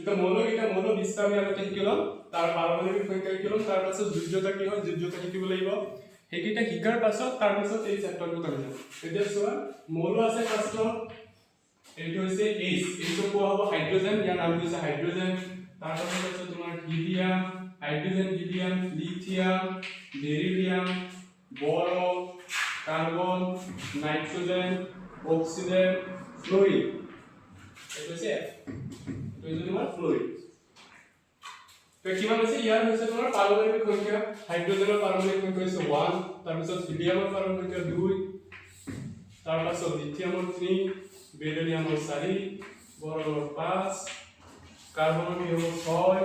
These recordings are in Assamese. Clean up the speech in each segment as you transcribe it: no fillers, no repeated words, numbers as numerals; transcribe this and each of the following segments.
এটা মৌল 20টা আমি আগতে শিকিলাম তাৰ পাৰমাণৱিক সংখ্যা শিকিলাম তাৰ পাছত যোজ্যতা কি হয় যোজ্যতা শিকিব লাগিব সেইকেইটা শিকাৰ পাছত তাৰ পাছত এই চেপ্টাৰটো আমি যাম এতিয়া চোৱা মৌল আছে ফাৰ্ষ্ট এইটো হৈছে H এইটো কোৱা হ'ব হাইড্ৰোজেন ইয়াৰ নাম হৈছে হাইড্ৰোজেন তাৰ পাছত আছে তোমাৰ helium hydrogen helium lithium beryllium boron carbon nitrogen oxygen fluorine এটা হচ্ছে তো এই তোমাৰ ফ্লোৰিন তো কিমান আছে ইয়াৰ হৈছে তোমাৰ পাৰমাণৱিক সংখ্যা হাইড্ৰোজেনৰ পাৰমাণৱিক সংখ্যা হৈছে 1 তাৰ পিছত হিলিয়ামৰ পাৰমাণৱিক সংখ্যা 2 তাৰ পাছত লিথিয়ামৰ 3 বেৰিলিয়ামৰ 4 বোৰনৰ 5 কাৰ্বনৰ 6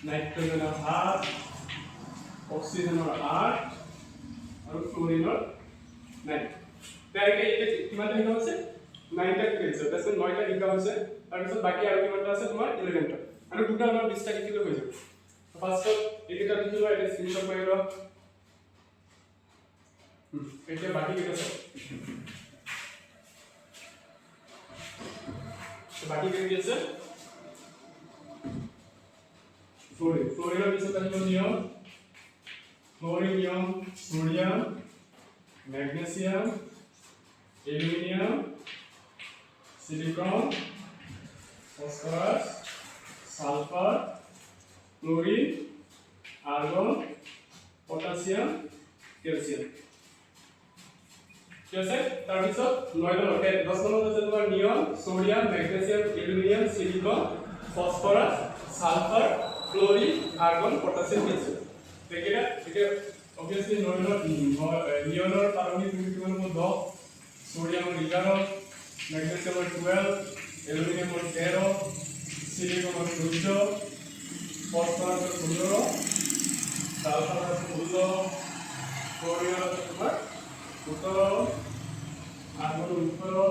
নাইট্ৰোজেনৰ 8 অক্সিজেনৰ 8 আৰু ফ্লোৰিনৰ 9 তাইকে এটা কিমানটা লিখা আছে 9টা লিখা আছে তাছত 9টা লিখা আছে তাৰ পিছত বাকি আৰু কিমানটা আছে তোমাৰ 11টা আৰু দুটা আমাৰ 20টা লিখিলে হৈ যাব ফাৰ্স্ট এইটা লিখিলো এটা স্ক্ৰিনশ্বট মাৰি লও এতিয়া বাকি কেইটা আছে তো বাকি কেইটা আছে ফ্লোৰিনৰ পিছত আহিব নিয়ম Chlorinium, sodium, magnesium, aluminium, silicon, phosphorus, sulfur, chlorine, argon, potassium, calcium. ঠিক আছে তাৰপিছত 9 নম্বৰতে 10 নম্বৰত আছে তোমাৰ neon sodium magnesium aluminium silicon phosphorus sulphur chlorine argon potassium calcium দেখেৰা এটা obviously নিয়নৰ পাৰমাণৱিক সংখ্যা কিমান হ'ব 10 সোডিয়ামৰ 11 ম্যাগনেসিয়ামৰ 12 অ্যালুমিনিয়ামৰ 13 সিলিকনৰ 14 ফসফৰাসৰ 15 সালফাৰৰ 16 ক্লোৰিনৰ তোমাৰ 17 আৰ্গনৰ 18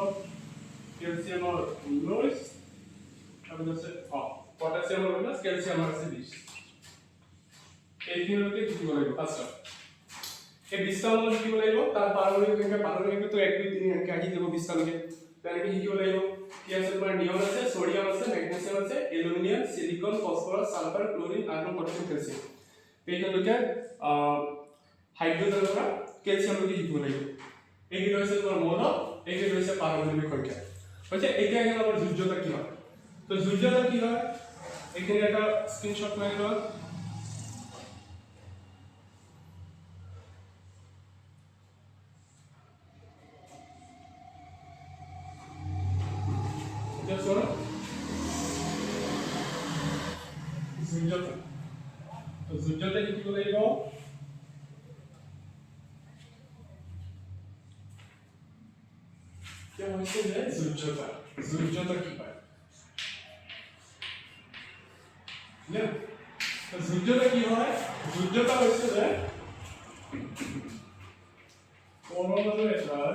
ক্যালসিয়ামৰ 19 আৰু আছে পটাসিয়ামৰ প্লাস ক্যালসিয়ামৰ আছে 20 এইখিনিলৈকে শিকিব লাগিব ফাৰ্ষ্ট এই 20টা নম্বৰ শিকিব লাগিব তাৰ পাৰমাণৱিক তো 1 2 3 এনেকৈ আহি যাব 20টা লৈকে তেনেকৈ শিকিব লাগিব কি আছে তোমাৰ নিয়ন আছে সোডিয়াম আছে ম্যাগনেসিয়াম আছে aluminium silicon phosphorus sulphur chlorine argon potassium calcium এইখিনিলৈকে হাইড্ৰোজেনৰ পৰা ক্যালসিয়ামলৈকে শিকিব লাগিব এইকেইটা হৈছে তোমাৰ মৌল এইকেইটা হৈছে পাৰমাণৱিক সংখ্যা হৈছে এতিয়া আহিল আমাৰ যোজ্যতা কি হয় তো যোজ্যতা কি হয় এইখিনি এটা স্ক্ৰিনশ্বট মাৰি লোৱা যোজ্যতা শিকিব লাগিব কি হৈছে যে যোজ্যতা কি হয় না তো যোজ্যতা কি হয় যোজ্যতা হৈছে যে পৰমাণু এটাৰ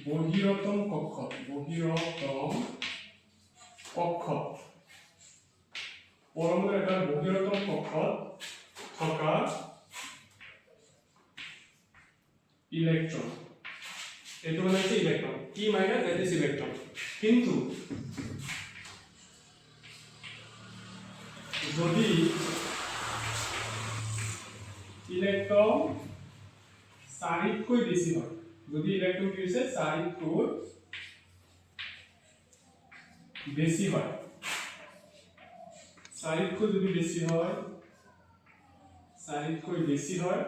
বহিৰতম কক্ষ পৰমাণু এটাৰ বহিৰতম কক্ষত থকা ইলেক্ট্ৰন এটো মানে হচ্ছে ইলেক্ট্ৰন কি মাইনাস দ্যাট ইজ ইলেক্ট্ৰন কিন্তু যদি ইলেক্ট্ৰন চাৰিতকৈ বেছি হয় যদি ইলেক্ট্ৰন কি হৈছে চাৰিতকৈ বেছি হয় চাৰিতকৈ যদি বেছি হয় চাৰিতকৈ বেছি হয়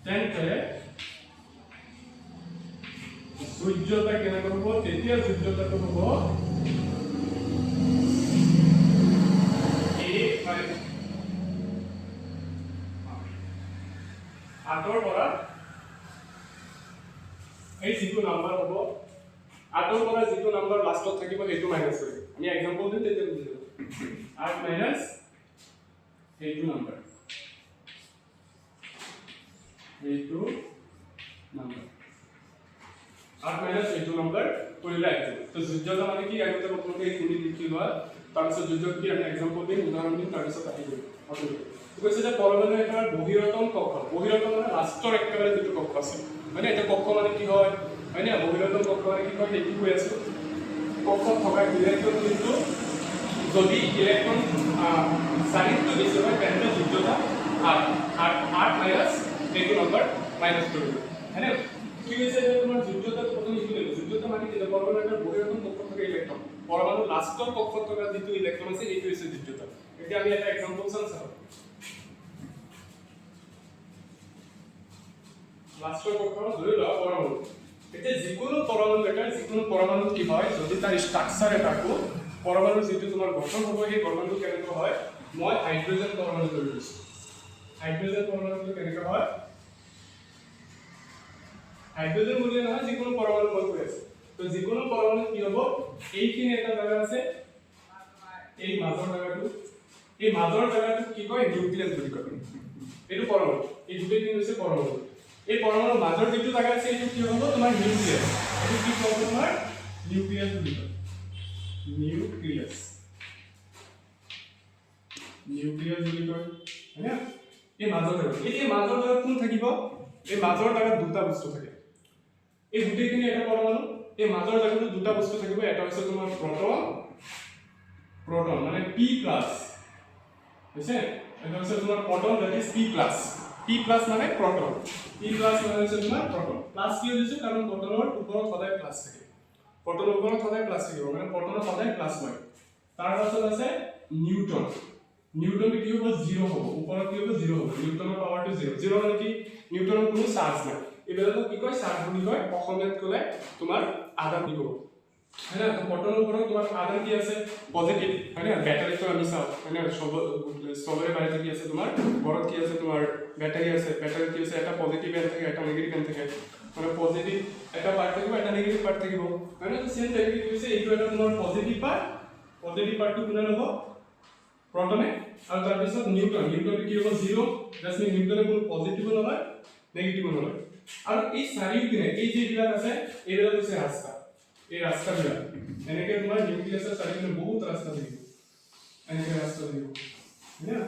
তেন্তে যোজ্যতা কেনেকৈ হ'ব তেতিয়া যোজ্যতাটো হ'ব আটৰ পৰা এই যিটো নাম্বাৰ হ'ব আটৰ পৰা যিটো নাম্বাৰ লাষ্টত থাকিব সেইটো মাইনাস কৰিব আমি এক্সাম্পল দিম তেতিয়া বুজি যাব 8 মাইনাস এইটো নাম্বাৰ এইটো নাম্বাৰ 8 মাইনাস এইটো নাম্বাৰ কৰিলে আহিব তো যোজ্যতা মানে কি আগতে প্ৰথমতে এইখিনি লিখি লোৱা তাৰপিছত যোজ্যতা কি আমি এক্সাম্পল দিম উদাহৰণ দিম তাৰপিছত আহি গ'ল কৈছে যে পৰমাণু এটাৰ বহিৰতম কক্ষ বহিৰতম মানে লাষ্টৰ একেবাৰে যেটো কক্ষ আছে মানে এটা কক্ষ মানে কি হয় হয়নে বহিৰাগত কক্ষ মানে কি হয় এইটো কৈ আছো কক্ষত থকা ইলেক্ট্ৰন কিন্তু যদি ইলেক্ট্ৰন চাৰিটো বেছি হয় তেন্তে যোগ্যতা 8 মাইনাস এইটো নম্বৰ মাইনাস কৰিব হয়নে কি হৈছে যে তোমাৰ যোগ্যতা প্ৰথম লিখি ললো যোগ্যতা মানে কি পৰমাণুৰ বহিৰাগত কক্ষত থকা ইলেক্ট্ৰন পৰমাণুৰ লাষ্টৰ কক্ষত থকা যেটো ইলেক্ট্ৰন আছে এইটো হৈছে যোগ্যতা এতিয়া আমি এটা এক্সাম্পল চাওঁ লাষ্টৰ কক্ষত ধৰি লোৱা পৰমাণু এতিয়া যিকোনো পৰমাণু কি হয় যদি তাৰ ষ্ট্ৰাকচাৰ এটাকো পৰমাণুৰ যেটো তোমাৰ গঠন হ'ব সেই গঠনটো কেনেকৈ হয় মই হাইড্ৰোজেন পৰমাণু লৈ লৈছো হাইড্ৰোজেন পৰমাণুটো কেনেকৈ হয় হাইড্ৰোজেন বুলি নহয় যিকোনো পৰমাণু মই কৈ আছো তো যিকোনো পৰমাণু কি হ'ব এইখিনি এটা জায়গা আছে এই মাজৰ জায়গাটো কি কয় নিউক্লিয়াছ বুলি কয় এইটো পৰমাণু এই দুটোখিনি হৈছে পৰমাণু এই পৰমাণুৰ মাজৰ যেটো জায়গা আছে এইটো কি হ'ব তোমাৰ নিউক্লিয়াছ এইটো কি হ'ব তোমাৰ নিউক্লিয়াছ বুলি কয় নিউক্লিয়াছ বুলি কয় হয়নে এই মাজৰ জায়গা কোন থাকিব এই মাজৰ জায়গাত দুটা বস্তু থাকে এই দুটেখিনি এটা পৰমাণু এই মাজৰ জায়গাটো দুটা বস্তু থাকিব এটা হৈছে তোমাৰ proton মানে p+ হৈছে এটা হৈছে তোমাৰ proton that is p+ মানে proton p+ মানে হৈছে তোমাৰ proton প্লাস কি হৈছে কাৰণ protonৰ ওপৰত সদায় প্লাস থাকে protonৰ ওপৰত সদায় প্লাস থাকিব মানে protonৰ সদায় প্লাস হয় তাৰ পাছত আছে নিউটন কি হ'ব 0 হ'ব ওপৰত কি হ'ব 0 হ'ব নিউটনৰ পাৱাৰটো 0 মানে কি নিউটনৰ কোনো চাৰ্জ নাই এবেলাটো কি কয় চাৰ্জ বুলি কয় অসমীয়াত ক'লে তোমাৰ আধান কি ক'ব হয়না তো protonৰ ওপৰত তোমাৰ আধান কি আছে পজিটিভ হয়না ব্যাটাৰীটো আমি চাও হয়না সবৰে বাইৰে কি আছে তোমাৰ ঘৰত কি আছে তোমাৰ ব্যাটাৰী আছে ব্যাটাৰী কি আছে এটা পজিটিভ এন থাকে এটা নেগেটিভ এন থাকে মানে পজিটিভ এটা পার্ট থাকিব এটা নেগেটিভ পার্ট থাকিব হয়না তো সেম টাইপে কি হৈছে এইটো এটা তোমাৰ পজিটিভ পাৰ্টটো কোনে ল'ব proton আৰু তাৰ পিছত নিউটন কি হ'ব 0 জাস্ট নিউটনে কোনো পজিটিভ নলয় নেগেটিভ নলয় আৰু এই চাৰিওপিনে এই যে বিলাক আছে এইবিলাক হৈছে ৰাস্তা এই ৰাস্তাবিলাক এনেকৈ তোমাৰ নিউক্লিয়াছৰ চাৰিওপিনে বহুত ৰাস্তা থাকিব এনেকৈ ৰাস্তা থাকিব হয়না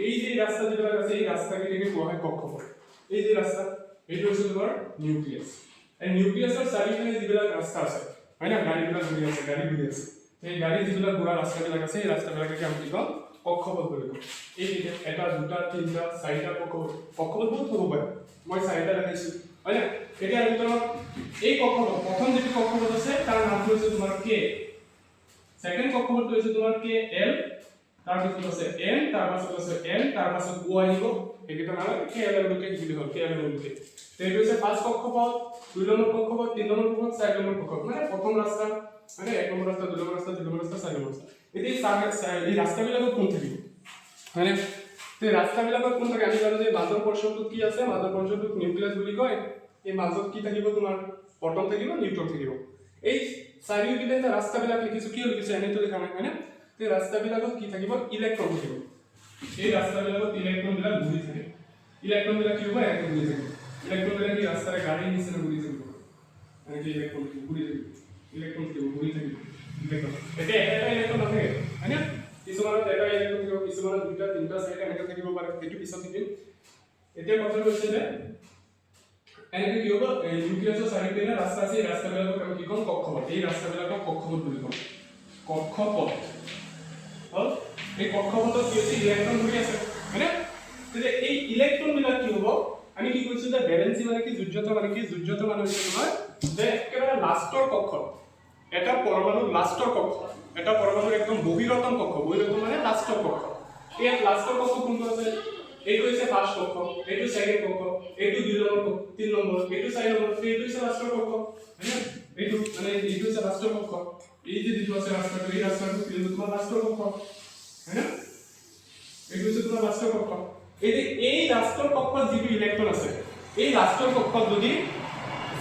এই যে ৰাস্তা যিবিলাক আছে এই ৰাস্তাকেইটাকে কোৱা হয় কক্ষপথ এই যে ৰাস্তা এইটো হৈছে তোমাৰ নিউক্লিয়াছ এই নিউক্লিয়াছৰ চাৰিওপিনে যিবিলাক ৰাস্তা আছে হয়না গাড়ীবিলাক ঘূৰি আছে এই গাড়ী যিবিলাক ঘূৰা ৰাস্তাবিলাক আছে এই ৰাস্তাবিলাকে আমি কি কওঁ কক্ষপথ বুলি কওঁ এই এটা দুটা তিনিটা চাৰিটা কক্ষপথ বহুত হ'ব পাৰে মই চাৰিটা দেখাইছো হয়না এতিয়া আমি তোমাক এই কক্ষপথ প্ৰথম যেটো কক্ষপথ আছে তাৰ নামটো হৈছে তোমাৰ কে সেকেন্ড কক্ষপথটো হৈছে তোমাৰ কে এল তাৰ পিছত আছে এন তাৰ পাছত আছে এন তাৰ পাছত ও আহিব এইকেইটা নাম কে এল লৈকে লিখি হ'ল কে এল লৈকে এইটো হৈছে পাঁচ কক্ষপথ দুই নম্বৰ কক্ষপথ তিন নম্বৰ কক্ষপথ চাৰি নম্বৰ কক্ষপথ মানে প্ৰথম ৰাস্তা মানে এক নম্বৰ ৰাস্তা দুই নম্বৰ ৰাস্তা তিন নম্বৰ ৰাস্তা চাৰি নম্বৰ ৰাস্তা এই ৰাস্তাবিলাকত কোন থাকিব মানে তে ৰাস্তাবিলাকত কোন থাকে আমি জানো যে মাজৰ পৰ্যন্ত কি আছে মাজৰ পৰ্যন্ত নিউক্লিয়াছ বুলি কয় এই মাজত কি থাকিব তোমাৰ proton থাকিব নিউট্ৰন থাকিব এই চাৰিওপিনে যে ৰাস্তাবিলাক লিখিছো কি লিখিছো এনেটো লিখা নাই হয়নে তে ৰাস্তাবিলাকত কি থাকিব ইলেক্ট্ৰন থাকিব এই ৰাস্তাবিলাকত ইলেক্ট্ৰনবিলাক ঘূৰি থাকে ইলেক্ট্ৰনবিলাক কি হ'ব এনেকৈ ঘূৰি থাকে ইলেক্ট্ৰনবিলাক কি ৰাস্তাৰে গাড়ী নিচিনা ঘূৰি থাকিব এনেকৈ ইলেক্ট্ৰন ঘূৰি থাকিব এতিয়া এটা ইলেক্ট্ৰন নাথাকে হয়নে কিছুমানত এটা ইলেক্ট্ৰন থাকিব কিছুমানত দুটা তিনিটা চাৰিটা এনেকৈ থাকিব পাৰে সেইটো পিছত শিকিম এতিয়া কথা হৈছে যে এনেকৈ কি হ'ব নিউক্লিয়াছৰ চাৰিওপিনে ৰাস্তা আছে এই ৰাস্তাবিলাকক আমি কি ক'ম কক্ষপথ এই ৰাস্তাবিলাকক কক্ষপথ বুলি ক'ম কক্ষপথ হ'ল এই কক্ষপথত কি হৈছে ইলেক্ট্ৰন ঘূৰি আছে হয়নে তেতিয়া এই ইলেক্ট্ৰনবিলাক কি হ'ব আমি কি কৈছো যে ভ্যালেন্সি মানে কি যোজ্যতা মানে হৈছে তোমাৰ যে একেবাৰে লাষ্টৰ কক্ষত এটা পৰমাণুৰ লাষ্টৰ কক্ষ এটা পৰমাণুৰ একদম বহিৰতম কক্ষ মানে লাষ্টৰ কক্ষ এই লাষ্টৰ কক্ষ কোনটো আছে এইটো হৈছে ফাৰ্স্ট কক্ষ এইটো সেকেন্ড কক্ষ এইটো দুই নম্বৰ তিন নম্বৰ এইটো চাৰি নম্বৰ এইটো হৈছে লাষ্টৰ কক্ষ হয়নে এইটো হৈছে লাষ্টৰ কক্ষ এই যে যিটো আছে ৰাস্তাটো এই ৰাস্তাটো কিন্তু তোমাৰ লাষ্টৰ কক্ষ হয়নে এইটো হৈছে তোমাৰ লাষ্টৰ কক্ষ এই লাষ্টৰ কক্ষত যিটো ইলেক্ট্ৰন আছে এই লাষ্টৰ কক্ষত যদি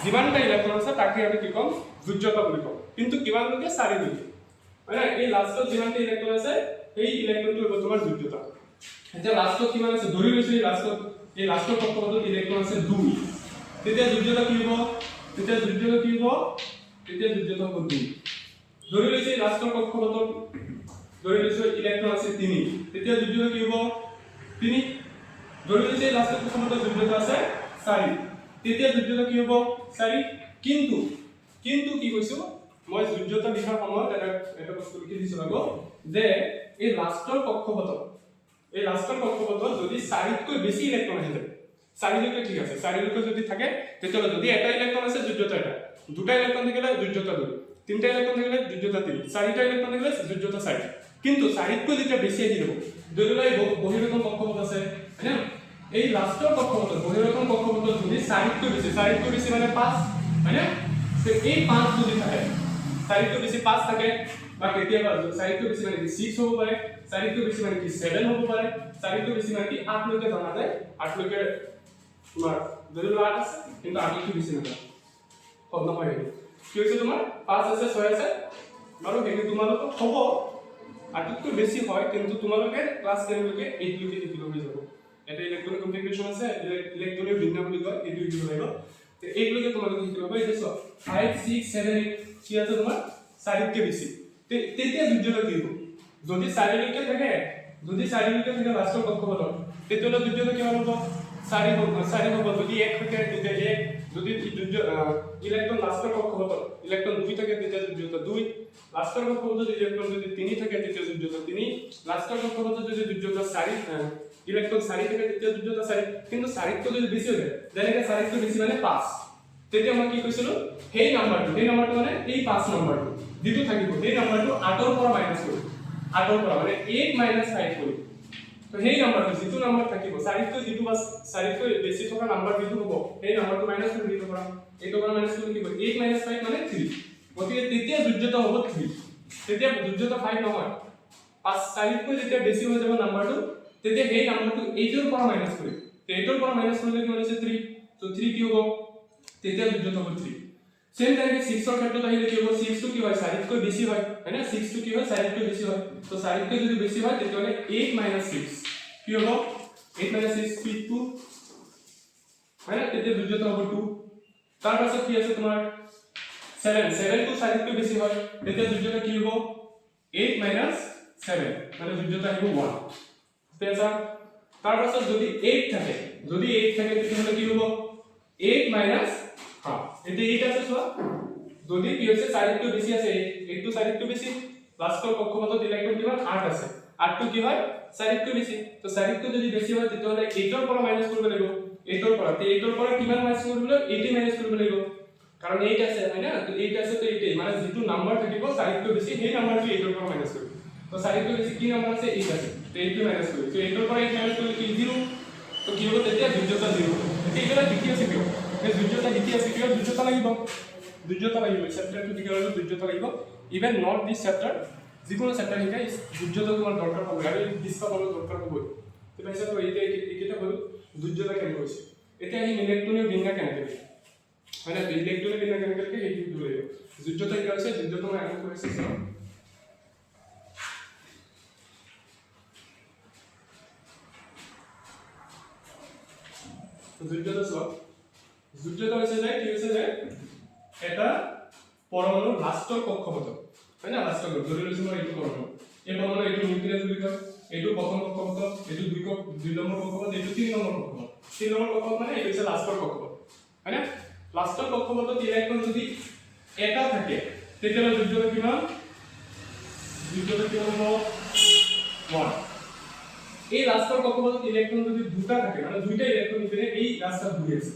যিমানটা ইলেক্ট্ৰন আছে তাকে আমি কি ক'ম যোজ্যতা বুলি ক'ম কিন্তু কিমান লৈকে চাৰি লৈকে মানে এই লাষ্টত যিমানটা ইলেক্ট্ৰন আছে এই ইলেক্ট্ৰনটো হ'ব তোমাৰ যোজ্যতা এতিয়া লাষ্টত কিমান আছে ধৰি লৈছো এই লাষ্টৰ কক্ষপথত ইলেক্ট্ৰন আছে 2 তেতিয়া যোজ্যতা কি হ'ব হ'ব 2 ধৰি লৈছো এই লাষ্টৰ কক্ষপথত ধৰি লৈছো ইলেক্ট্ৰন আছে 3 তেতিয়া যোজ্যতা কি হ'ব 3 ধৰি লৈছে লাষ্টৰ কক্ষপথত যোগ্যতা আছে 4 তেতিয়া যোগ্যতা কি হ'ব 4 কিন্তু কি কৈছো মই যোগ্যতা লিখাৰ সময়ত এটা বস্তু লিখি দিছো আগো যে এই লাষ্টৰ কক্ষপথত যদি 4তকৈ বেছি ইলেক্ট্ৰন আহি যায় 4লৈকে ঠিক আছে 4লৈকে যদি থাকে তেতিয়াহ'লে যদি এটা ইলেক্ট্ৰন আছে যোগ্যতা এটা দুটা ইলেক্ট্ৰন থাকিলে যোগ্যতা 2 তিনটা ইলেক্ট্ৰন থাকিলে যোগ্যতা 3 চাৰিটা ইলেক্ট্ৰন থাকিলে যোগ্যতা 4 কিন্তু 4তকৈ যেতিয়া বেছি আহি যাব ধৰি লোৱা বহিৰতম কক্ষপথ আছে হয়নে এই লাষ্টৰ কক্ষপথত বহিৰতম কক্ষপথত যদি 4তকৈ বেছি মানে 5 হয়নে তো এই 5 যদি থাকে 4তকৈ বেছি 5 থাকে বা কেতিয়াবা 4তকৈ বেছি মানে 6 হ'ব পাৰে 4তকৈ বেছি মানে 7 হ'ব পাৰে 4তকৈ বেছি মানে 8 লৈকে জনা যায় 8 লৈকে তোমাৰ ধৰি লোৱা 8 আছে কিন্তু 8তকৈ বেছি নহয় হ'ব নহয় কি হৈছে তোমাৰ 5 আছে 6 আছে বাৰু হেতু তোমালোক হ'ব 8তকৈ বেছি হয় কিন্তু তোমালোকে ক্লাস 10 লৈকে 8 লৈকে শিকিব হৈ যাব এটা ইলেক্ট্ৰনিক কনফিগাৰেশন আছে ইলেক্ট্ৰনিক বিন্যাস বুলি কয় এইটো শিকিব লাগিব তে 8 লৈকে তোমালোকে শিকিব পাৰি দেখো 5 6 7 8 কি আছে তোমাৰ 4তকৈ বেছি তেতিয়া যোগ্যতা কি হ'ব যদি 4লৈকে থাকে লাষ্টৰ কক্ষপথত তেতিয়াহ'লে যোগ্যতা কিমান হ'ব 4 হ'ব যদি 1 থাকে তেতিয়া 1 যদি ইলেক্ট্ৰন লাষ্টৰ কক্ষপথত ইলেক্ট্ৰন 2 থাকে তেতিয়া যোগ্যতা 2 লাষ্টৰ কক্ষপথত ইলেক্ট্ৰন যদি 3 থাকে তেতিয়া যোগ্যতা 3 লাষ্টৰ কক্ষপথত যদি যোগ্যতা 4 ইলেক্ট্ৰন 4 থাকে তেতিয়া যোগ্যতা 4 কিন্তু 4তকৈ যদি বেছি হৈ যায় যেনেকৈ 4তকৈ বেছি মানে 5 তেতিয়া মই কি কৈছিলো সেই নাম্বাৰটো মানে এই 5 নাম্বাৰটো যেটো থাকিব সেই নাম্বাৰটো 8ৰ পৰা মাইনাস কৰিব 8ৰ পৰা মানে 8 - 5 কৰিব তো সেই নাম্বাৰটো যেটো নাম্বাৰ থাকিব 4তকৈ বেছি থকা নাম্বাৰ যেটো হ'ব সেই নাম্বাৰটো মাইনাস কৰি দিব পৰা এইটো পৰা মাইনাস কৰি দিব 8 - 5 মানে 3 গতিকে তেতিয়া যোগ্যতা হ'ব 3 তেতিয়া যোগ্যতা 5 নহয় 4তকৈ যেতিয়া বেছি হৈ যাব নাম্বাৰটো তেতিয়া সেই নাম্বাৰটো 8ৰ পৰা মাইনাস কৰিব 8ৰ পৰা মাইনাস কৰিলে কি হৈছে 3 তো 3 কি হ'ব তেতিয়া যোগ্যতা হ'ব 3 সেম তেনেকৈ 6ৰ ক্ষেত্ৰত আহিলে কি হ'ব 6 টো কি হয় 4তকৈ বেছি হয় হয়নে 6 টো কি হয় 4তকৈ বেছি হয় তো 4তকৈ যদি বেছি হয় তেতিয়াহ'লে 8 - 6 কি হ'ব 8 - 6 কি 2 হয়নে তেতিয়া যোগ্যতা হ'ব 2 তাৰ পাছত কি আছে তোমাৰ 7 টো 4তকৈ বেছি হয় তেতিয়া যোগ্যতা কি হ'ব 8 - 7 মানে যোগ্যতা আহিব 1 তেজা তাৰ পাছত যদি 8 থাকে তেতিয়াহ'লে কি হ'ব 8 - হা এতিয়া 8 আছে চোৱা যদি কি হৈছে 4তকৈ বেছি আছে 8 টো 4তকৈ বেছি লাষ্টৰ কক্ষপথত ইলেক্ট্ৰন কিমান 8 আছে 8 টো কি হয় 4তকৈ বেছি তো 4তকৈ যদি বেছি হয় তেতিয়াহ'লে 8ৰ পৰা মাইনাস কৰিব লাগিব 8ৰ পৰা তে 8ৰ পৰা কিমান মাইনাস কৰিব লাগিব 80 মাইনাস কৰিব লাগিব কাৰণ 8 আছে হয় না তো 8 আছে তো 80 মানে যেটো নাম্বাৰ থাকিব 4তকৈ বেছি সেই নাম্বাৰটো 8ৰ পৰা মাইনাস কৰিব তো 4তকৈ বেছি কি নাম্বাৰ আছে 8 আছে তো 8 মাইনাস কৰিব তো 8ৰ পৰা 8 মাইনাস কৰিলে কি 0 তো কি হ'ব তেতিয়া যোগ্যতা 0 এতিয়া লিখি আছে কিয় যোগ্যতা লিখি আছে কিয় যোগ্যতা লাগিব চেপ্টাৰটো দিগৰ যোগ্যতা লাগিব ইভেন নট দিস চেপ্টাৰ যিকোনো চেপ্টাৰ শিকাই যোগ্যতা তোমাৰ দৰকাৰ হ'ব আৰু ডিসকাস কৰিব দৰকাৰ হ'ব তো পাইছা তো এইটা হ'ল যোগ্যতা কেনে হৈছে এতিয়া এই ইলেক্ট্ৰনিক বিন্যাস কেনেকৈ মানে ইলেক্ট্ৰনিক বিন্যাস কেনেকৈ সেইটো দিব লাগিব যোগ্যতা কি আছে যোগ্যতা মই আগত কৈছো যোগ্যতা হৈছে যে কি হৈছে যে এটা পৰমাণু লাষ্টৰ কক্ষপথ হয় না লাষ্টৰ ধৰি লৈছো মই এইটো পৰমাণু এই পৰমাণু এইটো নিউক্লিয়াছ বুলি কয় এইটো প্ৰথম কক্ষপথ এইটো দুই নম্বৰ কক্ষপথ এইটো 3 নম্বৰ কক্ষপথ 3 নম্বৰ কক্ষপথ মানে এইটো হৈছে লাষ্টৰ কক্ষপথ হয় না লাষ্টৰ কক্ষপথত ইলেক্ট্ৰন যদি এটা থাকে তেতিয়াহ'লে যোগ্যতা কিমান হ'ব 1 এই লাষ্টৰ কক্ষপথত ইলেক্ট্ৰন যদি দুটা থাকে মানে দুইটা ইলেক্ট্ৰন ইপিনে এই ৰাস্তাত ঘূৰি আছে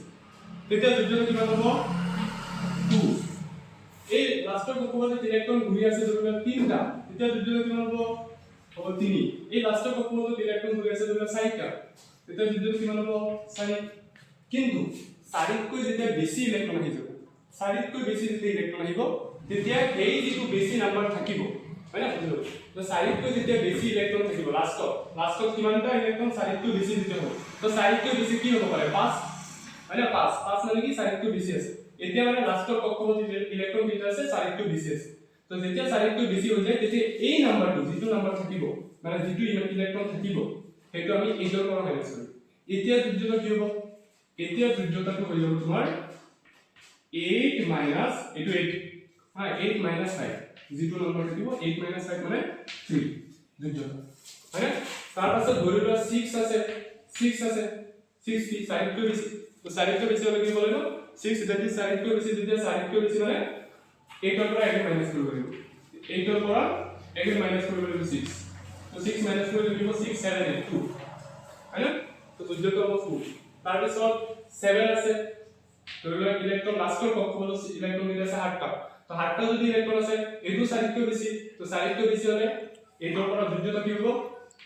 তেতিয়া যোগ্যতা কিমান হ'ব 2 এই লাষ্টৰ কক্ষপথত ইলেক্ট্ৰন ঘূৰি আছে ধৰিলে 3টা তেতিয়া যোগ্যতা কিমান হ'ব 3 এই লাষ্টৰ কক্ষপথত ইলেক্ট্ৰন ঘূৰি আছে ধৰিলে 4টা তেতিয়া যোগ্যতা কিমান হ'ব 4 কিন্তু 4তকৈ যেতিয়া বেছি ইলেক্ট্ৰন আহিব 4তকৈ বেছি যেতিয়া ইলেক্ট্ৰন আহিব তেতিয়া এই যিটো বেছি নাম্বাৰ থাকিব হয় না বুজিলো তো 4তকৈ যেতিয়া বেছি ইলেক্ট্ৰন থাকিব লাষ্টত কিমানটা ইলেক্ট্ৰন 4তকৈ বেছি দিতে হ'ব তো 4তকৈ বেছি কি হ'ব পাৰে 5 হয় না 5 মানে কি 4তকৈ বেছি আছে এতিয়া মানে লাষ্টৰ কক্ষপথত ইলেক্ট্ৰন কেইটা আছে 4তকৈ বেছি আছে তো যেতিয়া 4তকৈ বেছি হৈ যায় তেতিয়া এই নাম্বাৰটো যিটো নাম্বাৰ থাকিব মানে যিটো ইলেক্ট্ৰন থাকিব সেইটো আমি 8ৰ পৰা মাইনাস কৰিম এতিয়া যোগ্যতা কি হ'ব এতিয়া যোগ্যতাটো হৈ যাব তোমাৰ 8 মাইনাস এইটো 8 হ্যাঁ 8 মাইনাস 5 যিটো নম্বৰ থাকিব 8 মাইনাস 5 মানে 3 যোগ্যতা হয় না তাৰ পাছত ধৰি লোৱা 6 আছে 6 আছে 6 কি 4 কৈ বেছি তো 4 কৈ বেছি হলে কি কৰিব 6 দ্যাট ইজ 4 কৈ বেছি যেতিয়া 4 কৈ বেছি মানে 8 ৰ পৰা 1 মাইনাস কৰিব লাগিব 8 ৰ পৰা 1 মাইনাস কৰিব লাগিব 6 তো 6 মাইনাস কৰিব লাগিব 6 7 8 2 হয়নে তো যোজ্যতা হ'ব 2 তাৰ পিছত 7 আছে ধৰিলোৱা ইলেক্ট্ৰন লাষ্টৰ কক্ষপথ ইলেক্ট্ৰন দিলে আছে 8টা তো 8টা যদি ইলেক্ট্ৰন আছে এইটো 4 কৈ বেছি তো 4 কৈ বেছি হলে 8 ৰ পৰা যোজ্যতা কি হ'ব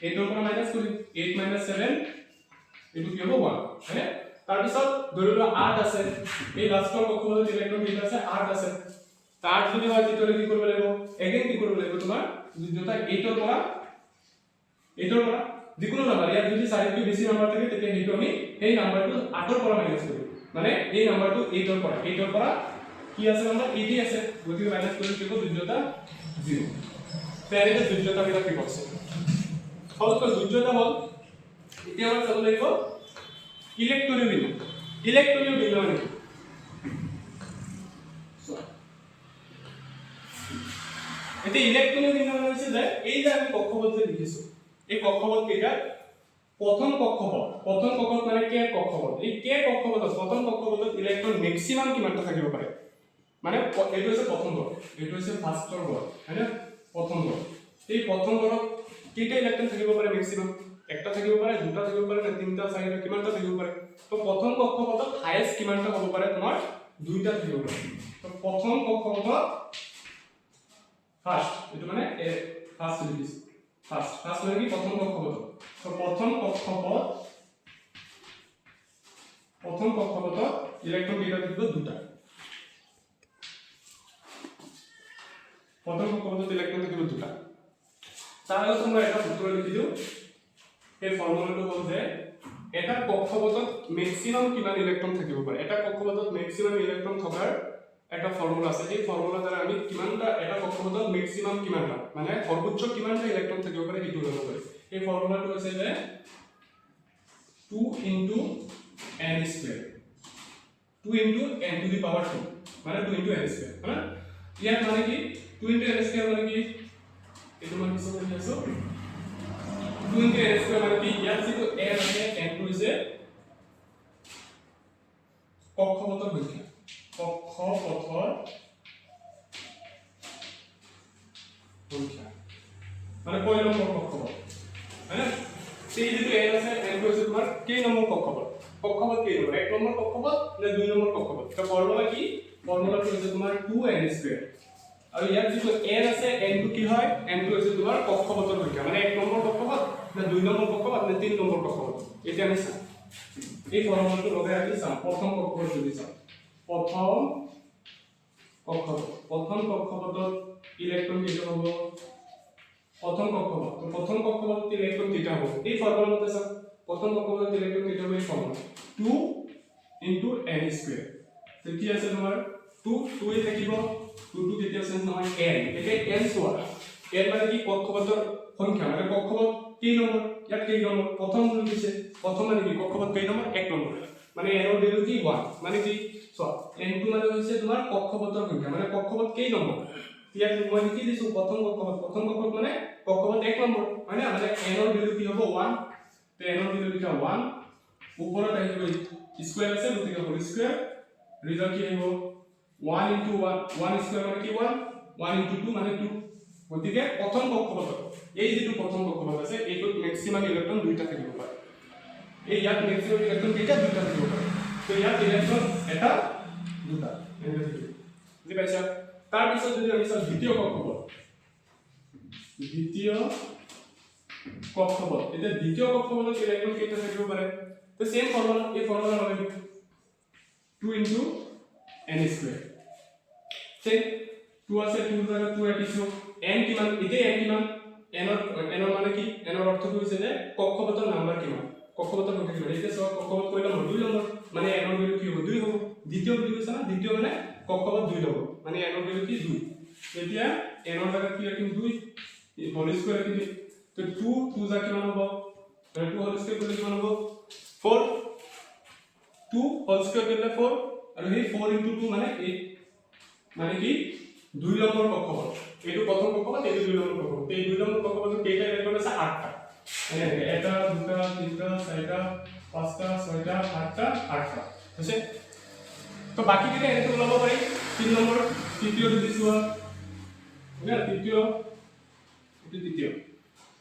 8 ৰ পৰা মাইনাস কৰিম 8 - 7 এইটো কি হ'ব 1 হয়নে তাৰ পিছত ধৰিলোৱা 8 আছে এই লাষ্টৰ কক্ষপথত ইলেক্ট্ৰন দিলে আছে 8 আছে তাৰ যদি হয় তেতিয়ালে কি কৰিব লাগিব এগেইন কি কৰিব লাগিব তোমাৰ যোজ্যতা 8 ৰ পৰা যিকোনো নাম্বাৰ ইয়াত যদি 4 কৈ বেছি নাম্বাৰ থাকে তেতিয়া হেতু আমি এই নাম্বাৰটো 8 ৰ পৰা মাইনাস কৰিম মানে এই নাম্বাৰটো 8 ৰ পৰা কি আছে নাম্বাৰ 80 আছে গতিকে মাইনাস কৰি দিব যোজ্যতা 0 তেনে যোজ্যতা বিলাক কি আছে ফলত যোজ্যতা হল এতিয়া আমরা চাব লাগিব ইলেক্ট্রনীয় বিন্দু মানে এতে ইলেক্ট্রনীয় বিন্দু মানে হচ্ছে যে এই যে আমি কক্ষপথ যে লিখিছো এই কক্ষপথ কেইটা প্রথম কক্ষপথ মানে কে কক্ষপথ এই কে কক্ষপথ প্রথম কক্ষপথত ইলেক্ট্রন ম্যাক্সিমাম কিমানটা থাকিব পারে মানে এইটো হচ্ছে প্রথম গড় এইটো হচ্ছে ফাৰ্স্টৰ গড় হয়নে প্রথম গড় এই প্রথম গড়ত কেইটা ইলেক্ট্রন থাকিব পারে ম্যাক্সিমাম একটা থাকিব পারে দুটা থাকিব পারে না তিনটা চাৰিটা কিমানটা থাকিব পাৰে তো প্ৰথম কক্ষপথত হাইয়েস্ট কিমানটা হ'ব পাৰে তোমাৰ দুইটা থাকিব পারে তো প্রথম কক্ষপথত ফার্স্ট এটা মানে ফার্স্ট লিখিছো ফার্স্ট মানে কি প্রথম কক্ষপথ তো প্রথম কক্ষপথত ইলেক্ট্রন কেইটা থাকিব দুটা প্রথম কক্ষপথত ইলেক্ট্রন থাকিব দুটা তাহলে তোমরা এটা সূত্র লিখি দিও এই ফর্মুলাটো হল যে এটা কক্ষপথত ম্যাক্সিমাম কিমান ইলেক্ট্রন থাকিব পারে এটা কক্ষপথত ম্যাক্সিমাম ইলেক্ট্রন থকাৰ একটা ফৰ্মুলা আছে এই ফৰ্মুলা দ্বাৰা আমি কিমানটা এটা কক্ষপথত ম্যাক্সিমাম কিমানটা মানে সৰ্বোচ্চ কিমানটা ইলেক্ট্ৰন থাকিব পাৰে সেইটো জানিব পাৰি এই ফর্মুলাটো আছে যে 2 * n² 2 * n to the power 2 মানে 2 * n² মানে ইয়াত মানে কি 2 * n² মানে কি এইটো মানে কি লিখি আছো 2 * n² মানে কি ইয়াত যিটো n আছে n টো হৈছে কক্ষপথৰ সংখ্যা মানে কয় নম্বৰ কক্ষপথ হয়নে সেই যিটো n আছে n টো হৈছে তোমাৰ কেই নম্বৰ কক্ষপথ কেই নম্বৰ 1 নম্বৰ কক্ষপথ নে 2 নম্বৰ কক্ষপথ এটা ফৰ্মুলা কি ফৰ্মুলাটো হৈছে তোমাৰ 2n² আৰু ইয়াত যিটো n আছে n টো কি হয় n টো হৈছে তোমাৰ কক্ষপথৰ সংখ্যা মানে 1 নম্বৰ কক্ষপথ নে 2 নম্বৰ কক্ষপথ নে 3 নম্বৰ কক্ষপথ এটা আমি চাম এই ফৰ্মুলাটো লগাই আমি চাম প্ৰথম কক্ষপথ যদি চাম প্রথম কক্ষপথত ইলেক্ট্রন কেইটা হ'ব প্রথম কক্ষপথত ইলেক্ট্রন কেইটা হ'ব এই ফর্মুলা মতে চাওক প্রথম কক্ষপথত ইলেক্ট্রন কেইটা হ'ব এই ফর্মুলা 2 * n² কি আছে তোমাৰ 2 এ থাকিব 2 কেতিয়া চেঞ্জ নহয় n একে n চোৱা n মানে কি কক্ষপথৰ সংখ্যা মানে কক্ষপথ কেই নম্বৰ ইয়াত কেই নম্বৰ প্ৰথম দিছে প্ৰথম মানে কি কক্ষপথ কেই নম্বৰ 1 নম্বৰ মানে n ৰ ভ্যালু কি 1 মানে কি n টো মানে হৈছে তোমাৰ কক্ষপথৰ সংখ্যা মানে কক্ষপথ কেই নম্বৰ ইয়াত মই লিখি দিছো প্ৰথম কক্ষপথ মানে কক্ষপথ 1 নম্বৰ মানে মানে n ৰ ভ্যালু কি হ'ব 1 তে n ৰ ভ্যালু লিখা 1 ওপৰত আহিব স্কয়াৰ আছে গতিকে হোল স্কয়াৰ ৰিজাল্ট কি আহিব 1 * 1 স্কয়াৰ মানে কি 1 * 2 মানে 2 গতিকে প্ৰথম কক্ষপথ এই যেটো প্ৰথম কক্ষপথ আছে এইটোত ম্যাক্সিমাম ইলেক্ট্ৰন দুইটা থাকিব পাৰে এই ইয়াত ম্যাক্সিমাম ইলেক্ট্ৰন কেইটা দুইটা থাকিব পাৰে তো ইয়াত ইলেক্ট্ৰন এটা দুটা বুজি পাইছা তাৰ পিছত যদি আমি চাওঁ দ্বিতীয় কক্ষপথ এটা দ্বিতীয় কক্ষপথত ইলেক্ট্ৰন কেইটা থাকিব পাৰে তো সেম ফৰ্মুলা এই ফৰ্মুলা লগাই দিওঁ 2 * n² সে 2 আছে 2 দ্বাৰা 2 ৰাখিছো n কিমান এতিয়া n কিমান n মানে কি n ৰ অৰ্থটো হৈছে যে কক্ষপথৰ নাম্বাৰ কিমান কক্ষপথৰ সংখ্যা কিমান এতিয়া সব কক্ষপথ কইলা 2 নম্বৰ মানে n ৰ ভ্যালু কি হ'ব 2 হ'ব দ্বিতীয় বুলি কৈছা না দ্বিতীয় মানে কক্ষপথ 2 হ'ব মানে n ৰ ভ্যালু কি 2 এতিয়া n ৰ জায়গা কি ৰাখিম 2 হোল স্কয়াৰ ৰাখিম তো 2 যা কিমান হ'ব 2 হোল স্কয়াৰ কৰিলে কিমান হ'ব 4 2 হোল স্কয়াৰ কৰিলে 4 আৰু এই 4 * 2 মানে 8 মানে কি 2 নম্বৰ কক্ষপথ এইটো প্ৰথম কক্ষপথ এইটো 2 নম্বৰ কক্ষপথ এই 2 নম্বৰ কক্ষপথত কেইটা ইলেক্ট্ৰন আছে 8টা এটা দুটা তিনটা চাৰিটা পাঁচটা ছয়টা সাতটা আঠটা হৈছে তো বাকি কেইটা এনেকে ওলাব পাৰি 3 নম্বৰ তৃতীয়টো দিছো না তৃতীয় এটো তৃতীয়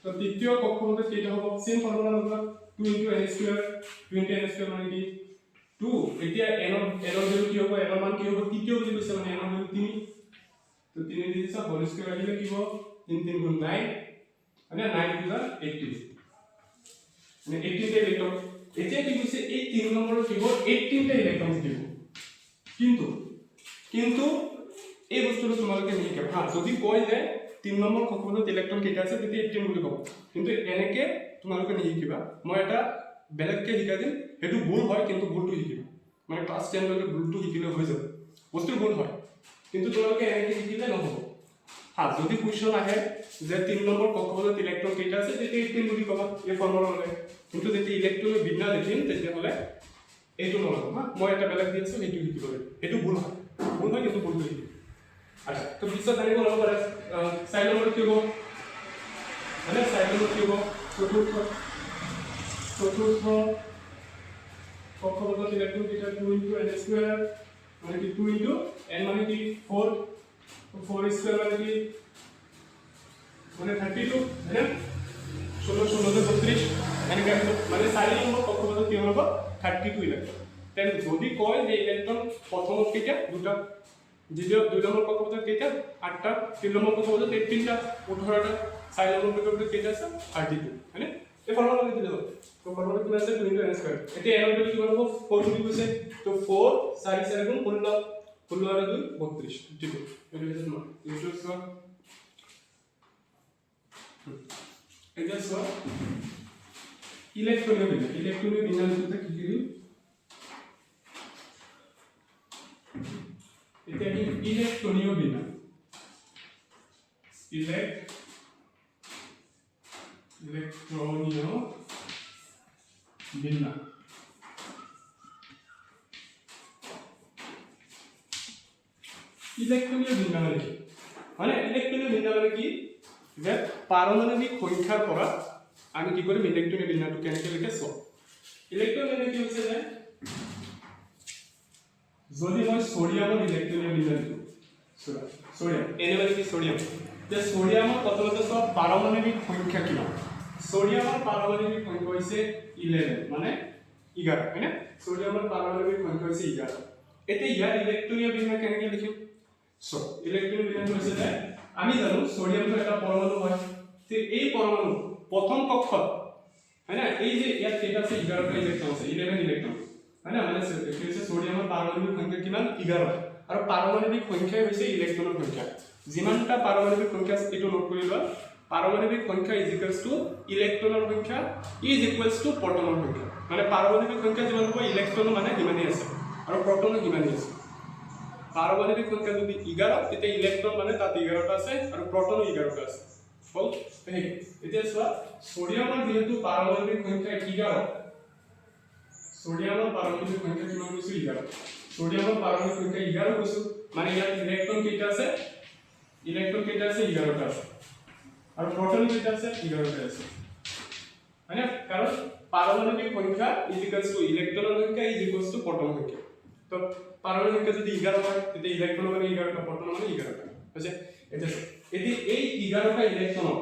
তো তৃতীয় কক্ষপথত কেইটা হ'ব সেম ফৰ্মুলা লগাবা 2 * n² 2 * n² মানে কি 2 এতিয়া n এর ভ্যালু কি হ'ব n এর মান কি হ'ব তৃতীয় বুলি কৈছে মানে n এর ভ্যালু 3 তো 3 দিছা হোল স্কয়ার আহিলে কি হ'ব 3 3 গুণ 9 মানে 9 * 18 মানে 18 টা ইলেক্ট্রন এতিয়া কি কৈছে এই 3 নম্বৰৰ কি হ'ব 18 টা ইলেক্ট্রন দিব কিন্তু এই বস্তুটো তোমালোকে নিকে হা যদি কয় যে 3 নম্বৰ কক্ষপথত ইলেক্ট্রন কেইটা আছে তেতিয়া 18 বুলি ক'ব কিন্তু এনেকে তোমালোকে নিকিবা মই এটা বেলেগকে শিকাই দিম হেতু ভুল হয় কিন্তু ভুলটো শিকিবা মানে ক্লাস 10 লৈকে ভুলটো শিকিলে হৈ যাব বস্তু ভুল হয় কিন্তু তোমালোকে এনেকে শিকিলে নহব হা যদি কোৱেশ্চন আহে যে 3 নম্বৰ কক্ষপথত ইলেক্ট্ৰন কেইটা আছে তেতিয়া 18 বুলি ক'বা এই ফৰ্মুলা লগাই কিন্তু যদি ইলেক্ট্ৰনৰ বিন্যাস দেখিম তেতিয়া হলে এইটো নলগাব হা মই এটা বেলেগ দি আছো এইটো শিকিব লাগে এইটো ভুল হয় কিন্তু ভুলটো শিকিব আচ্ছা তো বিশ্বত জানিব লব পাৰে চাই নম্বৰ কি হ'ব মানে চাই নম্বৰ কি হ'ব চতুৰ্থ কক্ষপথত ইলেক্ট্রন কেইটা 2 * n² মানে কি 2 * n মানে কি 4 4 স্কয়ার মানে কি মানে 32 है 16 16 32 এনেকে মানে 4 নম্বৰ কক্ষপথত কি হ'ব 32 ইলেক্ট্ৰন তেন যদি কয় যে ইলেক্ট্ৰন প্ৰথমত কেইটা দুটা দ্বিতীয় 2 নম্বৰ কক্ষপথত কেইটা 8টা 3 নম্বৰ কক্ষপথত 18টা 18টা 4 নম্বৰ কক্ষপথত কেইটা আছে 32 হয়নে এই ফৰ্মুলা লিখি দিলো তো ফৰ্মুলা কি আছে 2 * n² এতিয়া এর ভ্যালু কি হ'ব 4 বুলি কৈছে তো 4 4 4 গুণ 16 16 আর 2 32 ঠিক আছে এটা হচ্ছে তোমার ইনটু সব এটা সব ইলেকট্রনীয় বিন্যাস করতে কি করি এটা কি ইলেকট্রনীয় বিন্যাস ইলেকট্রনীয় বিন্যাস ইলেকট্রনীয় বিন্যাস মানে ইলেকট্রনীয় বিন্যাস মানে কি যে পারমাণবিক সংখ্যাৰ পৰা আমি কি কৰিম ইলেকট্ৰনীয় বিন্যাসটো কেনেকৈ লিখে সব ইলেকট্ৰনীয় বিন্যাস কি হৈছে যে যদি মই সোডিয়ামৰ ইলেকট্ৰনীয় বিন্যাস দিওঁ সোডিয়াম এনে মানে কি সোডিয়াম যে সোডিয়ামৰ প্ৰথমতে সব পাৰমাণবিক সংখ্যা কিমান সোডিয়ামৰ পাৰমাণবিক সংখ্যা হৈছে 11 মানে 11 হয়নে সোডিয়ামৰ পাৰমাণবিক সংখ্যা হৈছে 11 এতিয়া ইয়াৰ ইলেকট্ৰনীয় বিন্যাস কেনেকৈ লিখিম সো ইলেকট্ৰনীয় বিন্যাস হৈছে যে আমি জানো সোডিয়ামটো এটা পৰমাণু হয় তে এই পৰমাণু প্ৰথম কক্ষত হয়না এই যে ইয়াত কেইটা আছে 11টা ইলেক্ট্ৰন আছে 11 ইলেক্ট্ৰন হয়না মানে কি হৈছে সোডিয়ামৰ পাৰমাণবিক সংখ্যা কিমান 11 আৰু পাৰমাণবিক সংখ্যা হৈছে ইলেক্ট্ৰনৰ সংখ্যা যিমানটা পাৰমাণবিক সংখ্যা আছে এটো নোট কৰি লোৱা পাৰমাণবিক সংখ্যা ইলেক্ট্ৰনৰ সংখ্যা প্ৰটনৰ সংখ্যা মানে পাৰমাণবিক সংখ্যা যিমান হ'ব ইলেক্ট্ৰন মানে কিমানই আছে আৰু প্ৰটনৰ কিমানই আছে পাৰমাণবিক সংখ্যা যদি 11 তেতিয়া ইলেক্ট্ৰন মানে তাত 11টা আছে আৰু প্ৰটন 11টা আছে বল এই এতিয়া চোৱা সোডিয়ামৰ যেহেতু পাৰমাণবিক সংখ্যা 11 সোডিয়ামৰ পাৰমাণবিক সংখ্যা কিমান কৈছো 11 সোডিয়ামৰ পাৰমাণবিক সংখ্যা 11 কৈছো মানে ইয়াত ইলেক্ট্ৰন কেইটা আছে 11টা আছে আৰু প্ৰটন কেইটা আছে 11টা আছে মানে কাৰণ পাৰমাণবিক সংখ্যা ইলেক্ট্ৰনৰ সংখ্যা প্ৰটনৰ সংখ্যা তো পারমাণবিক সংখ্যা যদি 11 হয় তেতিয়া ইলেক্ট্রন মানে 11টা প্রটন মানে 11টা আছে এটি এই 11টা ইলেক্ট্রনক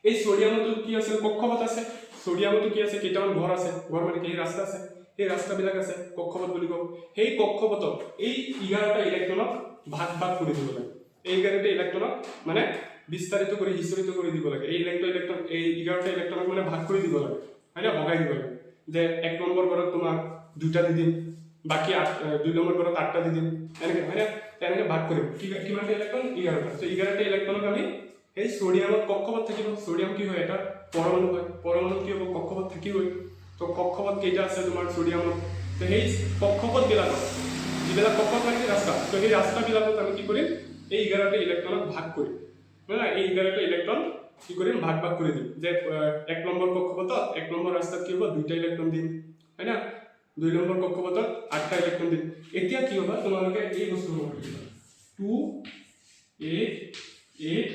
এই সোডিয়ামটো কি আছে কক্ষপথ আছে সোডিয়ামটো কি আছে কেইটামান ঘৰ আছে ঘৰ মানে কি ৰাস্তা আছে এই ৰাস্তাবিলাক আছে কক্ষপথ বুলি কও সেই কক্ষপথত এই 11টা ইলেক্ট্ৰনক ভাগ ভাগ কৰি দিব লাগে এই 11টা ইলেক্ট্ৰনক মানে বিস্তাৰিত কৰি হিস্টোৰিত কৰি দিব লাগে এই ইলেক্ট্ৰন এই 11টা ইলেক্ট্ৰনক মানে ভাগ কৰি দিব লাগে হয়না ভগাই দিব লাগে যে এক নম্বৰ ঘৰত তোমাৰ দুটা দি দিম বাকি 2 নম্বৰ ঘৰত 8টা দি দিম এনেকে হয়না এনেকে ভাগ কৰিম কিমানটা ইলেক্ট্ৰন 11টা তো 11টা ইলেক্ট্ৰনক আমি এই সোডিয়ামত কক্ষপথ থাকিব সোডিয়াম কি হয় এটা পৰমাণু কি হ'ব কক্ষপথ থাকিবই তো কক্ষপথ কেইটা আছে তোমাৰ সোডিয়ামত তো সেই কক্ষপথ বিলাকত যিবিলাক কক্ষপথ মানে ৰাস্তা তো সেই ৰাস্তাবিলাকত আমি কি কৰিম এই 11টা ইলেক্ট্ৰনক ভাগ কৰিম মানে এই 11টা ইলেক্ট্ৰন কি কৰিম ভাগ ভাগ কৰি দিম যে এক নম্বৰ কক্ষপথত এক নম্বৰ ৰাস্তাত কি হ'ব দুইটা ইলেক্ট্ৰন দিম হয়না 2 নম্বৰ কক্ষপথত 8টা ইলেক্ট্ৰন দিম এতিয়া কি হ'ব তোমালোকে এই বস্তু মনত ৰাখিবা 2 8 8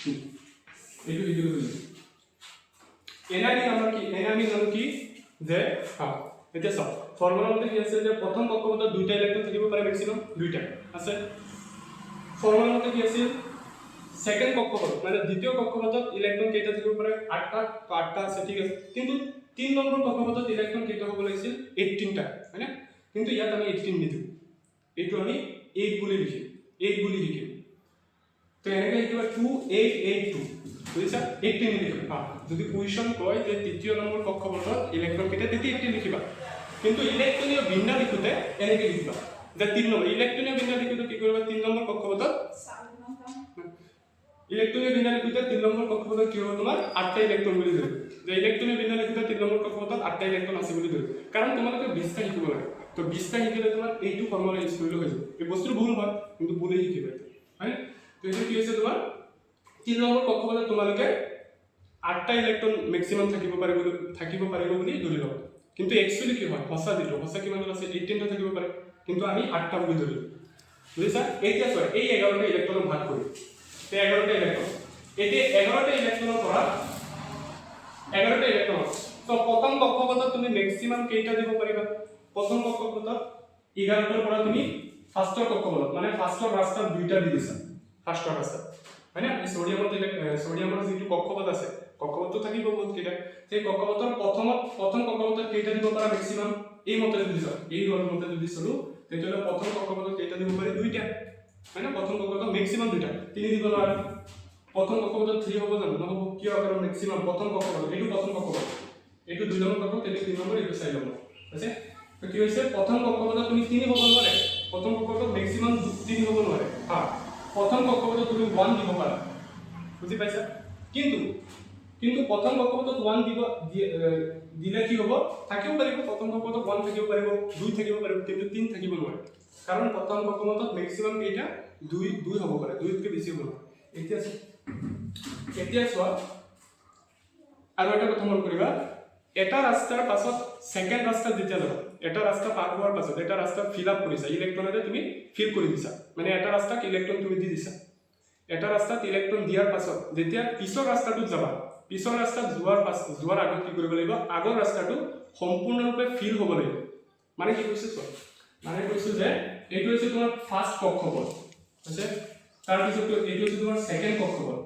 2 এইটো এনায়নিক আমাৰ কি এনায়নিক মানে কি যে এতিয়া চাওক ফৰ্মুলা মতে কি আছে যে প্ৰথম কক্ষপথত দুইটা ইলেক্ট্ৰন থাকিব পাৰে ম্যাক্সিমাম দুইটা আছে ফৰ্মুলা মতে কি আছিল সেকেন্ড কক্ষপথ মানে দ্বিতীয় কক্ষপথত ইলেক্ট্ৰন কেইটা থাকিব পাৰে 8টা তো 8টা আছে ঠিক আছে কিন্তু 3 নম্বৰ কক্ষপথত ইলেক্ট্ৰন কেইটা হ'ব লাগিছিল 18টা হয়নে কিন্তু ইয়াত আমি 18 নিদিও এইটো আমি 8 বুলি লিখিম 8 বুলি লিখিম তো এনেকৈ লিখিবা 2882 বুজিছা 18 লিখিবা যদি কুৱেশ্যন কয় যে তৃতীয় নম্বৰ কক্ষপথত ইলেক্ট্ৰন কেইটা তেতিয়া 18 লিখিবা কিন্তু ইলেক্ট্ৰনীয় বিন্যাস লিখোতে এনেকৈ লিখিবা যে 3 নম্বৰ ইলেক্ট্ৰনীয় বিন্যাস লিখোতে কি কৰিবা 3 নম্বৰ কক্ষপথত ইলেক্ট্ৰনীয় বিন্যাস লিখোতে 3 নম্বৰ কক্ষপথত কি হ'ব তোমাৰ 8টা ইলেক্ট্ৰন বুলি ধৰিব যে ইলেক্ট্ৰনীয় বিন্যাস লিখোতে 3 নম্বৰ কক্ষপথত 8টা ইলেক্ট্ৰন আছে বুলি ধৰিব কাৰণ তোমালোকে 20টা শিকিব লাগে তো 20টা শিকিলে তোমাৰ এইটো ফৰ্মুলা ইউজ কৰিলে হৈ যাব এই বস্তু ভুল হয় কিন্তু ভুলে শিকিবা হয় তো এইটো কি হৈছে তোমাৰ 3 নম্বৰ কক্ষপথত তোমালোকে 8টা ইলেক্ট্ৰন ম্যাক্সিমাম থাকিব পাৰিব বুলি ধৰি লওঁ কিন্তু একচুয়ালি কি হয় হসা কিমান আছে 18টা থাকিব পাৰে কিন্তু আমি 8টা বুলি ধৰিলো বুজিছা এতিয়া চোৱা এই 11টা ইলেক্ট্ৰন ভাগ কৰি তে 11টা ইলেক্ট্ৰন এতে 11টা ইলেক্ট্ৰনৰ পৰা 11টা ইলেক্ট্ৰন তো প্ৰথম কক্ষপথত তুমি ম্যাক্সিমাম কেইটা দিব পাৰিবা প্ৰথম কক্ষপথত 11টাৰ পৰা তুমি ফাৰ্ষ্টৰ কক্ষপথত মানে ফাৰ্ষ্টৰ ৰাস্তা দুইটা দি দিছা ফাৰ্ষ্টৰ ৰাস্তা মানে সোডিয়ামৰ যিটো কক্ষপথ আছে কক্ষপথটো থাকিব বহুত কেইটা সেই কক্ষপথৰ প্ৰথম কক্ষপথত কেইটা দিব পাৰা ম্যাক্সিমাম এই মতে যদি দিছা এই মতে যদি চলো তেতিয়াহ'লে প্ৰথম কক্ষপথত কেইটা দিব পাৰি দুইটা মানে প্ৰথম কক্ষপথত ম্যাক্সিমাম দুইটা তিনি দিব নোৱাৰা প্ৰথম কক্ষপথত 3 হ'ব জানো নহব কিয় কাৰণ ম্যাক্সিমাম প্ৰথম কক্ষপথ এইটো প্ৰথম কক্ষপথ এইটো 2 নম্বৰ কক্ষপথ এইটো 3 নম্বৰ এইটো 4 নম্বৰ আছে তো কি হৈছে প্ৰথম কক্ষপথত তুমি 3 হ'ব নোৱাৰে প্ৰথম কক্ষপথত ম্যাক্সিমাম 3 হ'ব নোৱাৰে প্ৰথম কক্ষপথত তুমি 1 দিব পাৰা বুজি পাইছা কিন্তু প্ৰথম কক্ষপথত 1 দিব দিলে কি হ'ব থাকিব পাৰিব প্ৰথম কক্ষপথত 1 থাকিব পাৰিব 2 থাকিব পাৰিব কিন্তু 3 থাকিব নোৱাৰে কাৰণ প্ৰথম কক্ষপথত ম্যাক্সিমাম কেইটা 2 হ'ব পাৰে 2 তকৈ বেছি হ'ব নোৱাৰে এতিয়া চোৱা আৰু এটা কথা মন কৰিবা এটা ৰাস্তাৰ পাছত সেকেন্ড ৰাস্তা যেতিয়া যাব এটা ৰাস্তা পাৰ হোৱাৰ পাছত এটা ৰাস্তা ফিল আপ কৰিছা ইলেক্ট্ৰনেৰে তুমি ফিল কৰি দিছা মানে এটা ৰাস্তাক ইলেক্ট্ৰন তুমি দি দিছা এটা ৰাস্তাত ইলেক্ট্ৰন দিয়াৰ পাছত যেতিয়া পিছৰ ৰাস্তাটোত যাবা পিছৰ ৰাস্তাত যোৱাৰ আগত কি কৰিব লাগিব আগৰ ৰাস্তাটো সম্পূৰ্ণৰূপে ফিল হ'ব লাগিব মানে কি কৈছে চোৱা মানে কৈছো যে এইটো হৈছে তোমাৰ ফাৰ্ষ্ট কক্ষপথ আছে তাৰ পিছত এইটো হৈছে তোমাৰ সেকেন্ড কক্ষপথ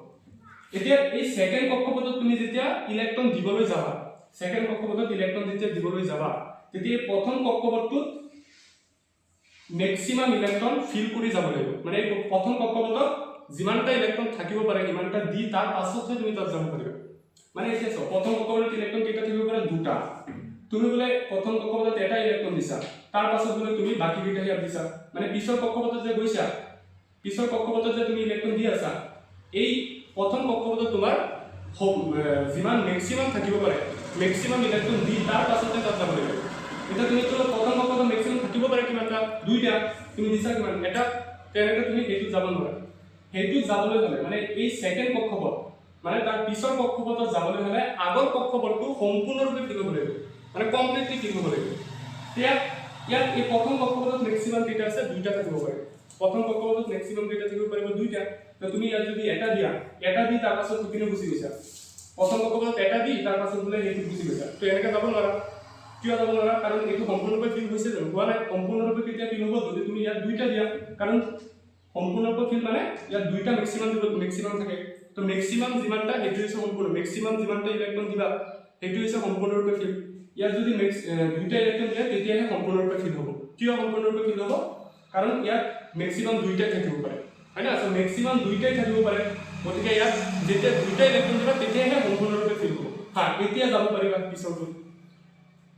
এতিয়া এই সেকেন্ড কক্ষপথত তুমি যেতিয়া ইলেক্ট্ৰন দিবলৈ যাবা সেকেন্ড কক্ষপথত ইলেক্ট্ৰন যেতিয়া দিবলৈ যাবা তেতিয়া এই প্ৰথম কক্ষপথটোত ম্যাক্সিমাম ইলেক্ট্ৰন ফিল কৰি যাব লাগিব মানে এই প্ৰথম কক্ষপথত যিমানটা ইলেক্ট্ৰন থাকিব পাৰে ইমানটা দি তাৰ পাছতহে তুমি তাত যাব পাৰিবা মানে এতিয়া চোৱা প্ৰথম কক্ষপথত ইলেক্ট্ৰন কেইটা থাকিব পাৰে দুটা তুমি বোলে প্ৰথম কক্ষপথত এটা ইলেক্ট্ৰন দিছা তাৰ পাছত বোলে তুমি বাকি কেইটা ইয়াত দিছা মানে পিছৰ কক্ষপথত যে গৈছা পিছৰ কক্ষপথত যে তুমি ইলেক্ট্ৰন দি আছা এই প্ৰথম কক্ষপথত তোমাৰ যিমান ম্যাক্সিমাম থাকিব পাৰে ম্যাক্সিমাম ইলেক্ট্ৰন দি তাৰ পাছতহে তাত যাব লাগিব এটা তুমি তো প্ৰথম কক্ষপথত ম্যাক্সিমাম থাকিব পাৰে কিমানটা দুইটা তুমি দিছা কিমান এটা তেনেকৈ তুমি এইটো যাব নোৱাৰা হেতু যাবলৈ হলে মানে এই সেকেন্ড কক্ষপথ মানে তাৰ পিছৰ কক্ষপথত যাবলৈ হলে আগৰ কক্ষপথটো সম্পূৰ্ণৰূপে ফিল হ'ব লাগিব মানে কমপ্লিটলি ফিল হ'ব লাগিব ইয়াত এই প্ৰথম কক্ষপথত ম্যাক্সিমাম কেইটা আছে দুইটা থাকিব পাৰে প্ৰথম কক্ষপথত ম্যাক্সিমাম কেইটা থাকিব পাৰিব দুইটা তো তুমি ইয়াত যদি এটা দি তাৰ পাছত দুপিনে গুচি গৈছা প্ৰথম কক্ষপথত এটা দি তাৰ পাছত বোলে হেতু গুচি গৈছা তো এনেকৈ যাব নোৱাৰা কিয় যাব নোৱাৰা কাৰণ এইটো সম্পূৰ্ণৰূপে ফিল হৈছে জানো হোৱা নাই সম্পূৰ্ণৰূপে কেতিয়া ফিল হ'ব যদি তুমি ইয়াত দুইটা দিয়া কাৰণ সম্পূৰ্ণৰূপে ফিল মানে ইয়াত দুইটা ম্যাক্সিমাম থাকে তো ম্যাক্সিমাম যিমানটা হেতু হৈছে সম্পূৰ্ণ ম্যাক্সিমাম যিমানটা ইলেক্ট্ৰন দিবা হেতু হৈছে সম্পূৰ্ণৰূপে ফিল ইয়াত যদি দুইটা ইলেক্ট্ৰন দিয়া তেতিয়াহে সম্পূৰ্ণৰূপে ফিল হ'ব কিয় সম্পূৰ্ণৰূপে ফিল হ'ব কাৰণ ইয়াত ম্যাক্সিমাম দুইটাই থাকিব পাৰে হয় না সো ম্যাক্সিমাম দুইটাই থাকিব পাৰে গতিকে ইয়াত যেতিয়া দুইটা ইলেক্ট্ৰন দিবা তেতিয়াহে সম্পূৰ্ণৰূপে ফিল হ'ব এতিয়া যাব পাৰিবা পিছৰটো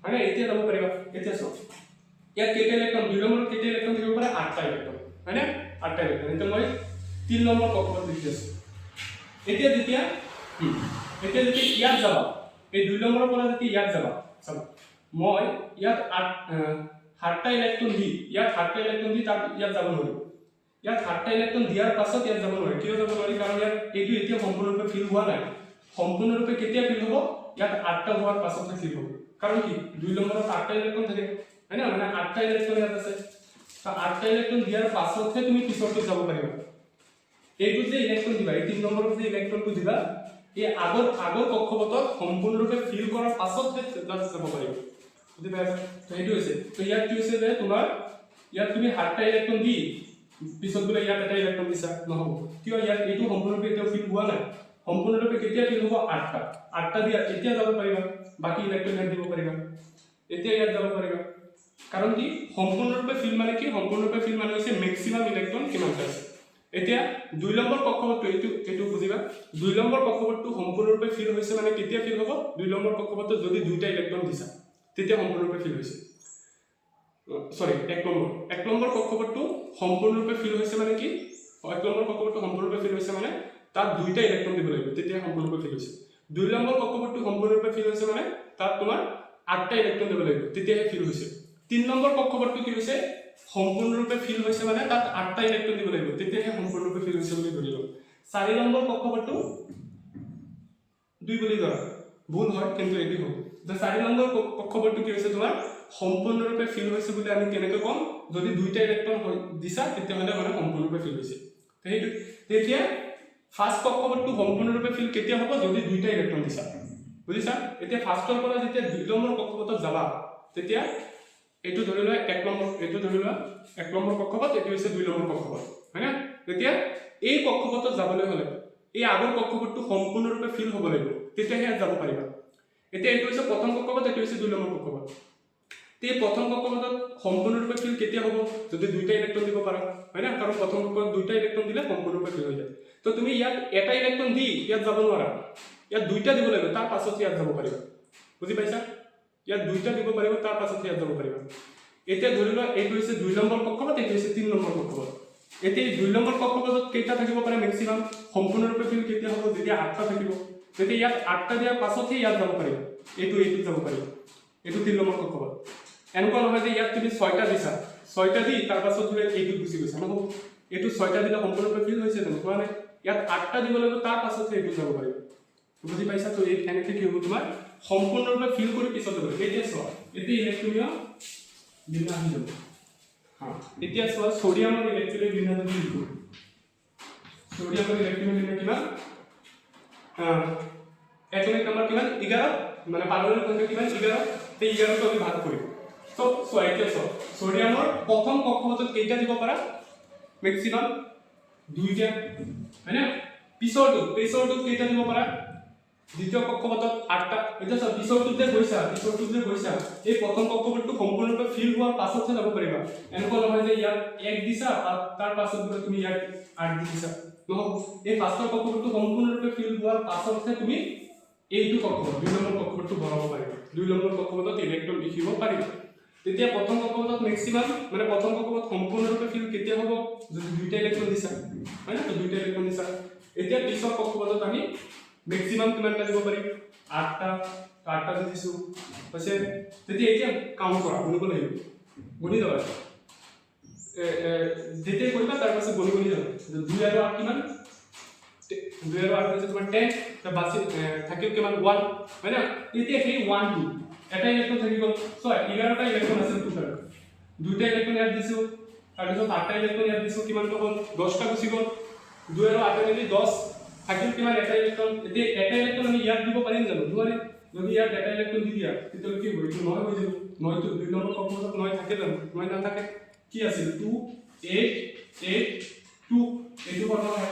মানে এতিয়া যাব পাৰিবা এতিয়া চোৱা ইয়াত কেইটা ইলেক্ট্ৰন দুই নম্বৰত কেইটা ইলেক্ট্ৰন থাকিব পাৰে 8টা ইলেক্ট্ৰন হয় না 8টা ইলেক্ট্ৰন এতিয়া মই 3 নম্বৰ কক্ষপথ লিখি আছো এতিয়া যেতিয়া ইয়াত যাবা এই 2 নম্বৰৰ পৰা যেতিয়া ইয়াত যাবা চাবা মই ইয়াত 8টা ইলেক্ট্ৰন দি তাৰ ইয়াত যাব নোৱাৰিম ইয়াত 8টা ইলেক্ট্ৰন দিয়াৰ পাছত ইয়াত যাব নোৱাৰি কিয় যাব নোৱাৰি কাৰণ ইয়াত এইটো এতিয়া সম্পূৰ্ণৰূপে ফিল হোৱা নাই সম্পূৰ্ণৰূপে কেতিয়া ফিল হ'ব ইয়াত 8টা হোৱাৰ পাছতহে ফিল হ'ব কাৰণ কি 2 নম্বৰত 8টা ইলেক্ট্ৰন থাকে হয় না মানে 8টা ইলেক্ট্ৰন ইয়াত আছে তো 8টা ইলেক্ট্ৰন দিয়াৰ পাছতহে তুমি পিছৰটো যাব পাৰিবা এইটো যে ইলেক্ট্ৰন দিবা এই 3 নম্বৰত যে ইলেক্ট্ৰনটো দিবা এই আগৰ কক্ষপথত সম্পূৰ্ণৰূপে ফিল কৰাৰ পাছতহে জাষ্ট যাব পাৰিব বুজি পাইছা তো সেইটো হৈছে তো ইয়াত কি হৈছে যে তোমাৰ ইয়াত তুমি 8টা ইলেক্ট্ৰন দি পিছত গলে ইয়াত এটা ইলেক্ট্ৰন দিছা নহব কিয় ইয়াত এইটো সম্পূৰ্ণৰূপে এতিয়া ফিল হোৱা নাই সম্পূৰ্ণৰূপে কেতিয়া ফিল হ'ব 8টা দিয়া এতিয়া যাব পাৰিবা বাকি ইলেক্ট্ৰন ইয়াত দিব পাৰিবা এতিয়া ইয়াত যাব পাৰিবা কাৰণ কি সম্পূৰ্ণৰূপে ফিল মানে কি সম্পূৰ্ণৰূপে ফিল মানে হৈছে ম্যাক্সিমাম ইলেক্ট্ৰন কিমানটা আছে এতিয়া 2 নম্বৰ কক্ষপথটো এইটো বুজিবা 2 নম্বৰ কক্ষপথটো সম্পূৰ্ণৰূপে ফিল হৈছে মানে কেতিয়া ফিল হ'ব 2 নম্বৰ কক্ষপথত যদি দুইটা ইলেক্ট্ৰন দিছা তেতিয়া সম্পূৰ্ণৰূপে ফিল হৈছে সৰি 1 নম্বৰ কক্ষপথটো সম্পূৰ্ণৰূপে ফিল হৈছে মানে কি 1 নম্বৰ কক্ষপথটো সম্পূৰ্ণৰূপে ফিল হৈছে মানে তাত দুইটা ইলেক্ট্ৰন দিব লাগিব তেতিয়া সম্পূৰ্ণৰূপে ফিল হৈছে 2 নম্বৰ কক্ষপথটো সম্পূৰ্ণৰূপে ফিল হৈছে মানে তাত তোমাৰ 8টা ইলেক্ট্ৰন দিব লাগিব তেতিয়াহে ফিল হৈছে 3 নম্বৰ কক্ষপথটো কি হৈছে সম্পূৰ্ণৰূপে ফিল হৈছে মানে তাত 8টা ইলেক্ট্ৰন দিব লাগিব তেতিয়াহে সম্পূৰ্ণৰূপে ফিল হৈছে বুলি ধৰিব 4 নম্বৰ কক্ষপথটো 2 বুলি ধৰা ভুল হয় কিন্তু এটি হ'ব যে 4 নম্বৰ কক্ষপথটো কি হৈছে তোমাৰ সম্পূৰ্ণৰূপে ফিল হৈছে বুলি আমি কেনেকৈ কম যদি দুইটা ইলেক্ট্ৰন দিছা তেতিয়াহলে মানে সম্পূৰ্ণৰূপে ফিল হৈছে সেইটো তেতিয়া ফাৰ্স্ট কক্ষপথটো সম্পূৰ্ণৰূপে ফিল কেতিয়া হ'ব যদি দুইটা ইলেক্ট্ৰন দিছা বুজিছা এতিয়া ফাৰ্স্টৰ পৰা যেতিয়া 2 নম্বৰ কক্ষপথত যাবা তেতিয়া এইটো ধৰি লোৱা 1 নম্বৰ এইটো ধৰি লোৱা 1 নম্বৰ কক্ষপথ এইটো হৈছে 2 নম্বৰ কক্ষপথ হয় না তেতিয়া এই কক্ষপথত যাবলৈ হলে এই আগৰ কক্ষপথটো সম্পূৰ্ণৰূপে ফিল হ'ব লাগিব তেতিয়াহে যাব পাৰিবা এতিয়া এইটো হৈছে প্ৰথম কক্ষপথ এইটো হৈছে 2 নম্বৰ কক্ষপথ তে প্ৰথম কক্ষপথত সম্পূৰ্ণৰূপে ফিল কেতিয়া হ'ব যদি দুইটা ইলেক্ট্ৰন দিব পাৰা হয় না কাৰণ প্ৰথম কক্ষপথত দুইটা ইলেক্ট্ৰন দিলে সম্পূৰ্ণৰূপে ফিল হৈ যায় তো তুমি ইয়াত এটা ইলেক্ট্ৰন দি ইয়াত যাব নোৱাৰা ইয়াত দুইটা দিব লাগিব তাৰ পাছত ইয়াত যাব পাৰিবা বুজি পাইছা ইয়াত দুইটা দিব পাৰিবা তাৰ পাছত ইয়াত যাব পাৰিবা এতিয়া ধৰি লোৱা এইটো হৈছে 2 নম্বৰ কক্ষপথ এইটো হৈছে 3 নম্বৰ কক্ষপথ এতিয়া 2 নম্বৰ কক্ষপথত কেইটা থাকিব পাৰে ম্যাক্সিমাম সম্পূৰ্ণৰূপে ফিল কেতিয়া হ'ব যেতিয়া 8টা থাকিব তেতিয়া ইয়াত 8টা দিয়াৰ পাছতহে ইয়াত যাব পাৰিবা এইটো যাব পাৰিবা এইটো 3 নম্বৰ কক্ষপথ এনেকুৱা নহয় যে ইয়াত তুমি 6টা দিছা 6টা দি তাৰ পাছত তুমি এইটো গুছি গৈছা নহব এইটো 6টা দিলে সম্পূৰ্ণৰূপে ফিল হৈছে তেনেকুৱা নাই ইয়াত 8টা দিব লাগিব তাৰ পাছতহে এইটো যাব পাৰিবা বুজি পাইছা তো এই এনেকৈ কি হ'ব তোমাৰ সম্পূৰ্ণৰূপে ফিল কৰি পিছত যাব এতিয়া চোৱা এতিয়া ইলেক্ট্ৰনীয় বিন্যাস যাব হ্যাঁ এতিয়া চোৱা সোডিয়ামৰ ইলেক্ট্ৰনীয় বিন্যাস কি লিখো সোডিয়ামৰ ইলেক্ট্ৰনীয় বিন্যাস কিমান এটমিক নম্বৰ কিমান 11 মানে পাৰমাণবিক সংখ্যা কিমান 11 তে 11 টো আমি ভাগ কৰিম তো চোৱা এতিয়া চোৱা সোডিয়ামৰ প্ৰথম কক্ষপথত কেইটা দিব পাৰা ম্যাক্সিমাম 2টা হয় না পিছৰটো কেইটা দিব পাৰা দ্বিতীয় কক্ষপথত 8টা এটা সব পিছৰটো যে গৈছা এই প্ৰথম কক্ষপথটো সম্পূৰ্ণৰূপে ফিল হোৱাৰ পাছতহে যাব পাৰিবা এনেকুৱা নহয় যে ইয়াত 1 দিছা তাৰ পাছত তুমি ইয়াত 8 দিছা নহব এই ফাৰ্ষ্টৰ কক্ষপথটো সম্পূৰ্ণৰূপে ফিল হোৱাৰ পাছতহে তুমি এইটো কক্ষপথ 2 নম্বৰ কক্ষপথটো ভৰাব পাৰিবা 2 নম্বৰ কক্ষপথত ইলেক্ট্ৰন লিখিব পাৰিবা তেতিয়া প্ৰথম কক্ষপথত ম্যাক্সিমাম মানে প্ৰথম কক্ষপথ সম্পূৰ্ণৰূপে ফিল কেতিয়া হ'ব যদি দুইটা ইলেক্ট্ৰন দিছা হয় না তো দুইটা ইলেক্ট্ৰন দিছা এতিয়া পিছৰ কক্ষপথত আমি ম্যাক্সিমাম কিমানটা দিব পাৰিম 8টা দিছো হৈছে তেতিয়া এতিয়া কাউন্ট কৰা গুণিব লাগিব গুণি যাবা যেতিয়া কৰিবা তাৰ পাছত গুণি যাবা 2 আৰু 8 কিমান 2 আৰু 8 হৈছে তোমাৰ 10 তা বাকি থাকিল কিমান 1 হয় না এতিয়া সেই 1 2 এটা ইলেক্ট্ৰন থাকি গল সো 11টা ইলেক্ট্ৰন আছে টোটাল দুইটা ইলেক্ট্ৰন ইয়াত দিছো তাৰ পিছত 8টা ইলেক্ট্ৰন ইয়াত দিছো কিমান হ'ল 10টা গুছি গল 2 আৰু 8 মিলি 10 থাকিল কিমান এটা ইলেক্ট্ৰন এতিয়া এটা ইলেক্ট্ৰন আমি ইয়াত দিব পাৰিম জানো নোৱাৰি যদি ইয়াত এটা ইলেক্ট্ৰন দি দিয়া তেতিয়া কি হ'ব এইটো 9 হৈ যাব 9 তো 2 নম্বৰ কক্ষপথত 9 থাকে জানো 9 নাথাকে কি আছিল 2 8 8 2 এইটো কথা হয়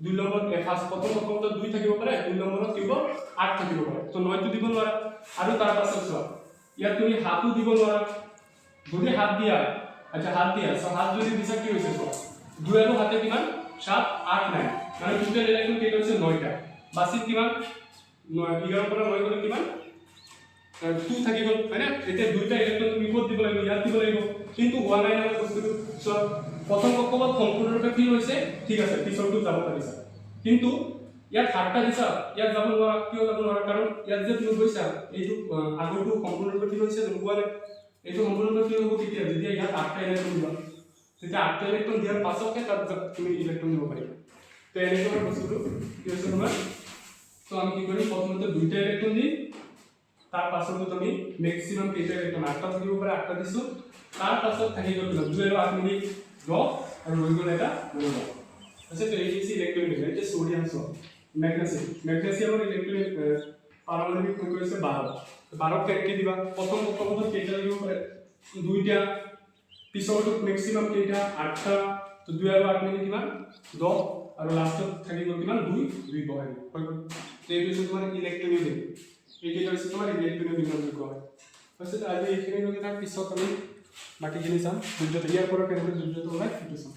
2 নম্বৰ ফাৰ্স্ট প্ৰথম কক্ষপথত 2 থাকিব পাৰে 2 নম্বৰত কিব 8 থাকিব পাৰে তো 9 তো দিব নোৱাৰা আৰু তাৰ পাছত চোৱা ইয়াত তুমি হাতও দিব নোৱাৰা যদি হাত দিয়া আচ্ছা হাত দিয়া সো হাত যদি দিছা কি হৈছে চোৱা 2 আৰু হাতে কিমান 7 8 9 মানে টোটাল ইলেক্ট্ৰন কেইটা হৈছে 9টা বাকি কিমান 11 পৰা 9 গলে কিমান 2 থাকি গল হয় না এতিয়া দুইটা ইলেক্ট্ৰন তুমি ক'ত দিব লাগিব ইয়াত দিব লাগিব কিন্তু হোৱা নাই না বস্তুটো সো প্ৰথম কক্ষপথ সম্পূৰ্ণৰূপে ফিল হৈছে ঠিক আছে পিছৰটো যাব পাৰিছা কিন্তু ইয়াত 8টা দিছা ইয়াত যাব নোৱাৰা কিয় যাব নোৱাৰা কাৰণ ইয়াত যে তুমি গৈছা এইটো আগৰটো সম্পূৰ্ণৰূপে ফিল হৈছে হোৱা নাই এইটো সম্পূৰ্ণৰূপে ফিল হ'ব কেতিয়া যেতিয়া ইয়াত 8টা ইলেক্ট্ৰন দিবা তেতিয়া 8টা ইলেক্ট্ৰন দিয়াৰ পাছতহে তাত তুমি ইলেক্ট্ৰন দিব পাৰিবা তো এনেকুৱা বস্তুটো কি হৈছে তোমাৰ তো আমি কি কৰিম প্ৰথমতে দুইটা ইলেক্ট্ৰন দিম তাৰ পাছতো তুমি ম্যাক্সিমাম কেইটা ইলেক্ট্ৰন 8টা থাকিব পাৰে 8টা দিছো তাৰ পাছত থাকি গল 2 আৰু 8 মিলি 10 আৰু ৰৈ গল এটা 9 আছে তো এই ইলেক্ট্ৰন দিলে এটা সোডিয়াম সো মেগনেছিয়ামৰ ইলেক্ট্ৰনিক পাৰমাণৱিক সংখ্যা হৈছে 12 কেনেকৈ দিবা প্ৰথম কেইটা দিব পাৰে দুইটা পিছৰটো মেক্সিমাম কেইটা 8টা তো 2 আৰু 8 মিলি কিমান 10 আৰু লাষ্টত থাকিব কিমান 2 বহাই হৈ গ'ল এইটো হৈছে তোমাৰ ইলেক্ট্ৰনিক এইকেইটা হৈছে তোমাৰ ইলেক্ট্ৰনিক বিন্যাস হয় হৈছে আজি এইখিনি লৈ তাৰ পিছত আমি বাকীখিনি চাম দুৰ্যোগ ইয়াৰ পৰা কেনেকৈ দুৰ্যোগ ওলাই সেইটো চাম